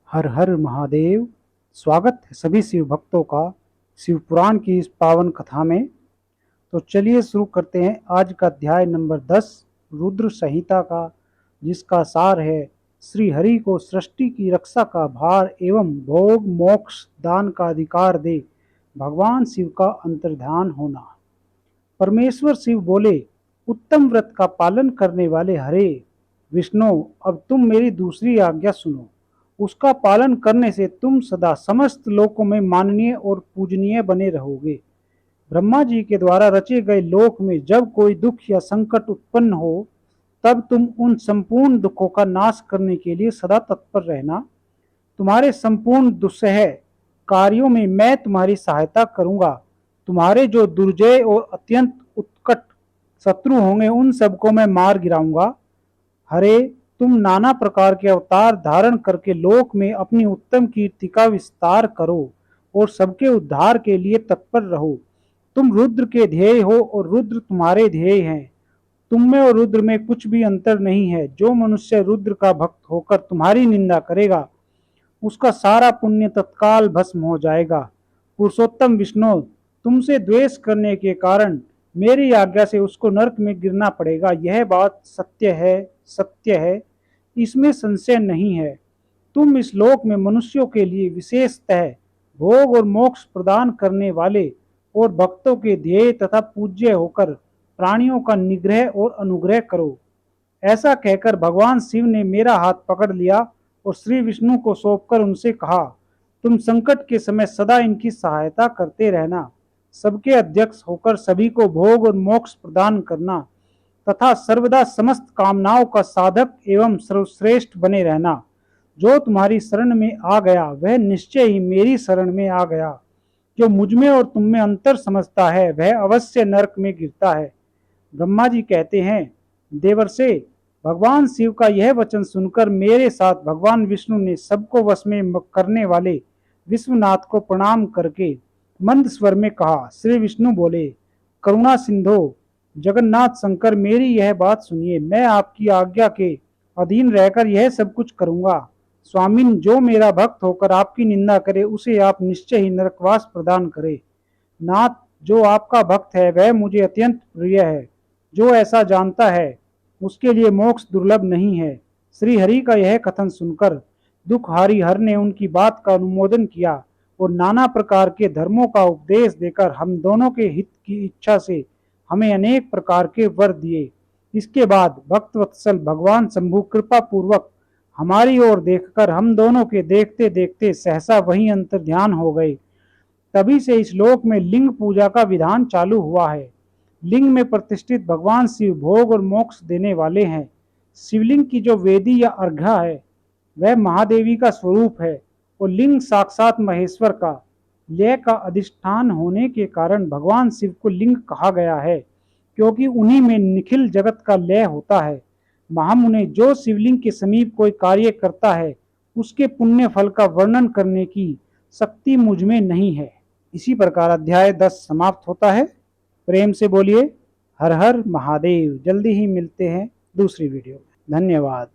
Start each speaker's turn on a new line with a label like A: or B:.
A: हर हर महादेव। स्वागत है सभी शिव भक्तों का शिव पुराण की इस पावन कथा में। तो चलिए शुरू करते हैं आज का अध्याय नंबर 10 रुद्र संहिता का, जिसका सार है श्री हरि को सृष्टि की रक्षा का भार एवं भोग मोक्ष दान का अधिकार दे भगवान शिव का अंतर्ध्यान होना। परमेश्वर शिव बोले, उत्तम व्रत का पालन करने वाले हरे विष्णु, अब तुम मेरी दूसरी आज्ञा सुनो। उसका पालन करने से तुम सदा समस्त लोकों में माननीय और पूजनीय बने रहोगे। ब्रह्मा जी के द्वारा रचे गए लोक में जब कोई दुख या संकट उत्पन्न हो, तब तुम उन संपूर्ण दुखों का नाश करने के लिए सदा तत्पर रहना। तुम्हारे संपूर्ण दुस्सह कार्यों में मैं तुम्हारी सहायता करूंगा। तुम्हारे जो दुर्जय और अत्यंत उत्कट शत्रु होंगे, उन सबको मैं मार गिराऊंगा। हरे, तुम नाना प्रकार के अवतार धारण करके लोक में अपनी उत्तम कीर्ति का विस्तार करो और सबके उद्धार के लिए तत्पर रहो। तुम रुद्र के ध्येय हो और रुद्र तुम्हारे ध्येय हैं। तुम में और रुद्र में कुछ भी अंतर नहीं है। जो मनुष्य रुद्र का भक्त होकर तुम्हारी निंदा करेगा, उसका सारा पुण्य तत्काल भस्म हो जाएगा। पुरुषोत्तम विष्णु, तुमसे द्वेष करने के कारण मेरी आज्ञा से उसको नरक में गिरना पड़ेगा। यह बात सत्य है, इसमें संशय नहीं है। तुम इस लोक में मनुष्यों के लिए विशेषतः भोग और मोक्ष प्रदान करने वाले और भक्तों के ध्येय तथा पूज्य होकर प्राणियों का निग्रह और अनुग्रह करो। ऐसा कहकर भगवान शिव ने मेरा हाथ पकड़ लिया और श्री विष्णु को सौंपकर उनसे कहा, तुम संकट के समय सदा इनकी सहायता करते रहना। सबके अध्यक्ष होकर सभी को भोग और मोक्ष प्रदान करना तथा सर्वदा समस्त कामनाओं का साधक एवं सर्वश्रेष्ठ बने रहना। जो तुम्हारी शरण में आ गया वह निश्चय ही मेरी शरण में आ गया। जो मुझ में और तुम में अंतर समझता है वह अवश्य नरक में गिरता है। ब्रह्मा जी कहते हैं, देवर्षे, भगवान शिव का यह वचन सुनकर मेरे साथ भगवान विष्णु ने सबको वश में करने वाले विश्वनाथ को प्रणाम करके मंद स्वर में कहा। श्री विष्णु बोले, करुणा सिंधु जगन्नाथ शंकर, मेरी यह बात सुनिए। मैं आपकी आज्ञा के अधीन रहकर यह सब कुछ करूंगा। स्वामिन, जो मेरा भक्त होकर आपकी निंदा करे उसे आप निश्चय ही नरकवास प्रदान करे। नाथ, जो आपका भक्त है वह मुझे अत्यंत प्रिय है। जो ऐसा जानता है उसके लिए मोक्ष दुर्लभ नहीं है। श्री हरि का यह कथन सुनकर दुखहारी हर ने उनकी बात का अनुमोदन किया और नाना प्रकार के धर्मों का उपदेश देकर हम दोनों के हित की इच्छा से हमें अनेक प्रकार के वर दिए। इसके बाद भक्तवत्सल भगवान शंभु कृपा पूर्वक हमारी ओर देखकर हम दोनों के देखते देखते सहसा वहीं अंतर्ध्यान हो गए। तभी से इस लोक में लिंग पूजा का विधान चालू हुआ है। लिंग में प्रतिष्ठित भगवान शिव भोग और मोक्ष देने वाले हैं। शिवलिंग की जो वेदी या अर्घा है वह महादेवी का स्वरूप है और लिंग साक्षात महेश्वर का लय का अधिष्ठान होने के कारण भगवान शिव को लिंग कहा गया है, क्योंकि उन्हीं में निखिल जगत का लय होता है। महामुने, जो शिवलिंग के समीप कोई कार्य करता है उसके पुण्य फल का वर्णन करने की शक्ति मुझ में नहीं है। इसी प्रकार अध्याय 10 समाप्त होता है। प्रेम से बोलिए हर हर महादेव। जल्दी ही मिलते हैं दूसरी वीडियो में। धन्यवाद।